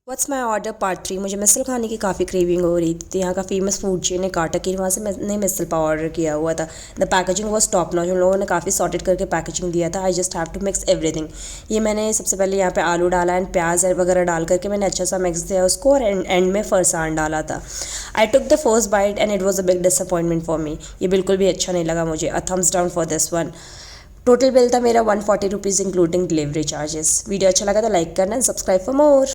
What's my order part 3। मुझे मिसल खाने की काफ़ी क्रेविंग हो रही थी। यहाँ का फेमस फूड चेन है काटा की, वहाँ से मैंने मिसल पाव ऑर्डर किया हुआ था। The packaging was top notch. उन लोगों ने काफ़ी सॉर्टेड करके पैकेजिंग दिया था। I just have to mix everything. ये मैंने सबसे पहले यहाँ पे आलू डाला एंड प्याज वगैरह डाल करके मैंने अच्छा सा मिक्स दिया उसको, और एंड में फरसान डाला था। I took the first bite and it was a big disappointment for me. ये बिल्कुल भी अच्छा नहीं लगा मुझे। A thumbs down for this one. Total bill था मेरा 140 rupees including delivery charges. Video अच्छा लगा तो लाइक करना एंड सब्सक्राइब फॉर मोर।